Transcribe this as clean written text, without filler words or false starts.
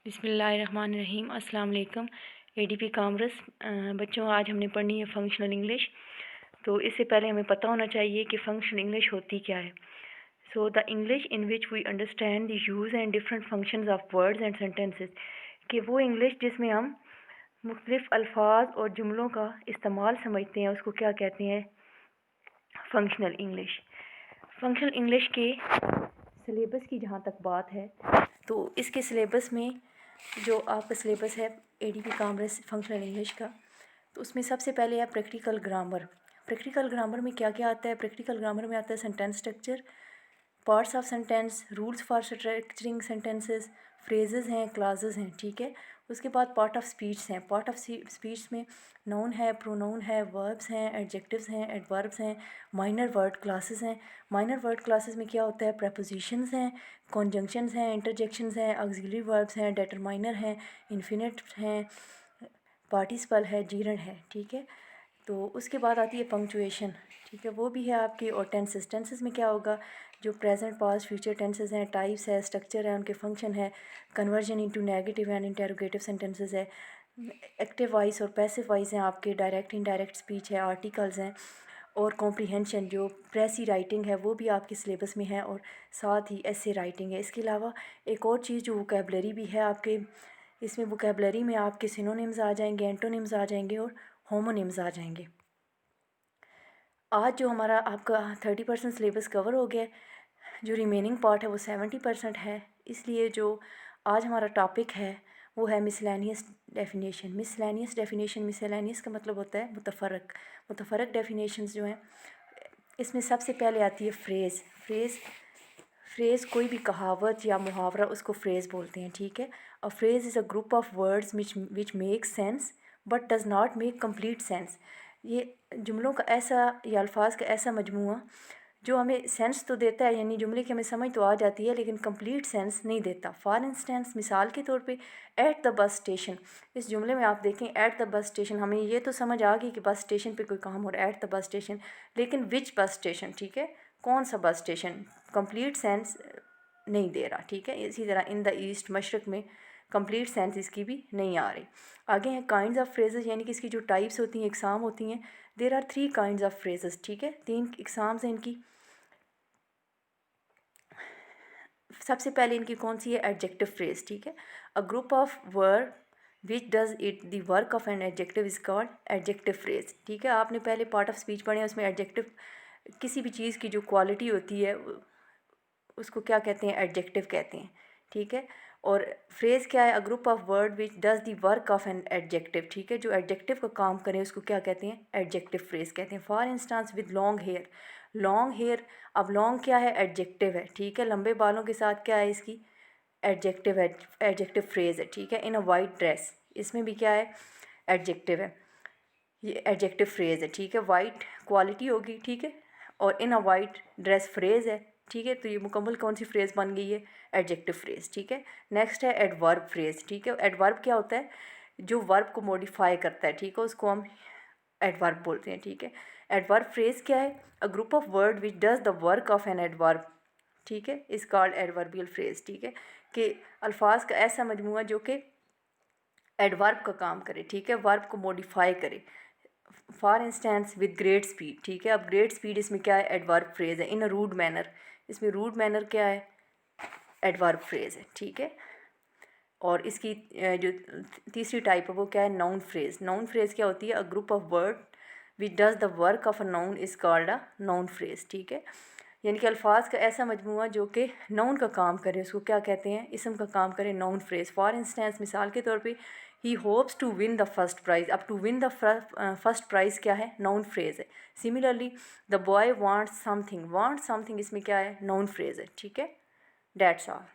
बिस्मिल्लाहिर्रहमानिर्रहीम। अस्सलाम वालेकुम। ADP कॉमर्स बच्चों, आज हमने पढ़नी है फंक्शनल इंग्लिश। तो इससे पहले हमें पता होना चाहिए कि फंक्शनल इंग्लिश होती क्या है। So the English in which we understand the use and different functions of words and sentences, कि वो इंग्लिश जिसमें हम मुख्तलिफ अल्फाज और जुमलों का इस्तेमाल समझते हैं, उसको क्या कहते हैं? Functional English. फंक्शनल इंग्लिश के सिलेबस की जहाँ तक बात है, तो इसके सिलेबस में जो आपका सिलेबस है ADP कॉमर्स फंक्शनल इंग्लिश का, तो उसमें सबसे पहले है प्रैक्टिकल ग्रामर। प्रैक्टिकल ग्रामर में क्या क्या आता है? प्रैक्टिकल ग्रामर में आता है sentence structure, parts of sentence, rules for structuring sentences, phrases हैं, क्लाजेस हैं, ठीक है। उसके बाद पार्ट ऑफ स्पीच हैं। पार्ट ऑफ स्पीच में नाउन है, प्रोनाउन है, वर्ब्स हैं, एडजेक्टिव्स हैं, एडवर्ब्स हैं, माइनर वर्ड क्लासेस हैं। माइनर वर्ड क्लासेस में क्या होता है? प्रेपोजिशंस हैं, कॉन्जंक्शंस हैं, इंटरजेक्शंस हैं, ऑक्सिलरी वर्ब्स हैं, डेटरमाइनर हैं, इन्फिनिट हैं, पार्टिसिपल है, जीरंड है, ठीक है। तो उसके बाद आती है पंक्चुएशन, ठीक है, वो भी है आपकी। और टेंसेस, टेंसेस में क्या होगा? जो प्रेजेंट, पास्ट, फ्यूचर टेंसेस हैं, टाइप्स है, स्ट्रक्चर है, उनके फंक्शन है, conversion into negative and interrogative sentences है, एक्टिव वॉइस और पैसिव वॉइस हैं आपके, डायरेक्ट इनडायरेक्ट स्पीच है, आर्टिकल्स हैं, और कॉम्प्रीहेंशन जो प्रेसी राइटिंग है वो भी आपके सिलेबस में है, और साथ ही ऐसे राइटिंग है। इसके अलावा एक और चीज़ जो वोकैबलरी भी है आपके, इसमें वोकैबलरी में आपके सिनोनिम्स आ जाएंगे, एंटोनिम्स आ जाएंगे और होमोनिम्स आ जाएंगे। आज जो हमारा आपका 30% सिलेबस कवर हो गया, जो रिमेनिंग पार्ट है वो 70% है। इसलिए जो आज हमारा टॉपिक है वो है miscellaneous definition. Miscellaneous definition, miscellaneous का मतलब होता है मुतफरक। मुतफरक डेफिनेशंस जो हैं, इसमें सबसे पहले आती है फ्रेज़। फ्रेज़ कोई भी कहावत या मुहावरा, उसको फ्रेज़ बोलते हैं, ठीक है। A phrase is a group of words which make sense but does not make complete sense. ये जुमलों का ऐसा या अल्फाज का ऐसा मजमूआ जो हमें सेंस तो देता है, यानी जुमले की हमें समझ तो आ जाती है, लेकिन कंप्लीट सेंस नहीं देता। फॉर इंस्टेंस, मिसाल के तौर पे, एट द बस स्टेशन। इस जुमले में आप देखें, एट द बस स्टेशन, हमें ये तो समझ आ गई कि बस स्टेशन पे कोई काम हो रहा है, एट द बस स्टेशन, लेकिन विच बस स्टेशन, ठीक है, कौन सा बस स्टेशन, कंप्लीट सेंस नहीं दे रहा, ठीक है। इसी तरह इन द ईस्ट, मशरक़ में, कंप्लीट सेंस इसकी भी नहीं आ रही। आगे हैं काइंड्स ऑफ फ्रेजेस, यानी कि इसकी जो टाइप्स होती हैं, इकसाम होती हैं। There are 3 kinds of phrases, ठीक है, 3 इकसाम्स हैं इनकी। सबसे पहले इनकी कौन सी है? एडजेक्टिव फ्रेज, ठीक है। अ group of word which does it the work of an adjective is called adjective phrase, ठीक है। आपने पहले पार्ट ऑफ स्पीच पढ़े हैं, उसमें एडजेक्टिव, किसी भी चीज़ की जो क्वालिटी होती है उसको क्या कहते हैं? एडजेक्टिव कहते हैं, ठीक है। और फ्रेज़ क्या है? अ group of word which does the work of an adjective, ठीक है, जो एडजेक्टिव का काम करे उसको क्या कहते हैं? एडजेक्टिव फ्रेज़ कहते हैं। For instance, with long hair. Long hair, अब लॉन्ग क्या है? एडजेक्टिव है, ठीक है। लंबे बालों के साथ क्या है इसकी? एडजेक्टिव है, एडजेक्टिव फ्रेज़ है, ठीक है। इन अ वाइट ड्रेस, इसमें भी क्या है? एडजेक्टिव है, ये एडजेक्टिव फ्रेज़ है, ठीक है। वाइट क्वालिटी होगी, ठीक है, और इन अ वाइट ड्रेस फ्रेज़ है, ठीक है। तो ये मुकम्मल कौन सी फ्रेज़ बन गई है? एडजेक्टिव फ्रेज़, ठीक है। नेक्स्ट है एडवर्ब फ्रेज़, ठीक है। एडवर्ब क्या होता है? जो वर्ब को मॉडिफाई करता है, ठीक है, उसको हम एडवर्ब बोलते हैं, ठीक है। एडवर्ब फ्रेज़ क्या है? अ group of word which does the work of an adverb, ठीक है, इज़ कॉल्ड एडवर्बियल फ्रेज़, ठीक है। कि अल्फाज का ऐसा मजमूआ जो कि एडवर्ब का काम करे, ठीक है, वर्ब को मॉडिफाई करे। For instance, with great speed, ठीक है। अब ग्रेट स्पीड इसमें क्या है? एडवर्ब फ्रेज़ है। इन अ रूड मैनर, इसमें रूड मैनर क्या है? एडवर्ब फ्रेज़ है, ठीक है। और इसकी जो तीसरी टाइप है वो क्या है? Noun phrase. नाउन फ्रेज़ क्या होती है? अ group of word which does the work of a noun is called a noun phrase, ठीक है। यानी कि अल्फाज का ऐसा मजमूआ जो कि नाउन का काम करे, उसको क्या कहते हैं? इसम का काम करे, नाउन फ्रेज़। फॉर इंस्टेंस, मिसाल के तौर पे, he hopes to win the first prize. अब to win the first prize क्या है? नाउन फ्रेज़ है। Similarly, the boy wants something, want something इसमें क्या है? नाउन फ्रेज़ है, ठीक है। That's all.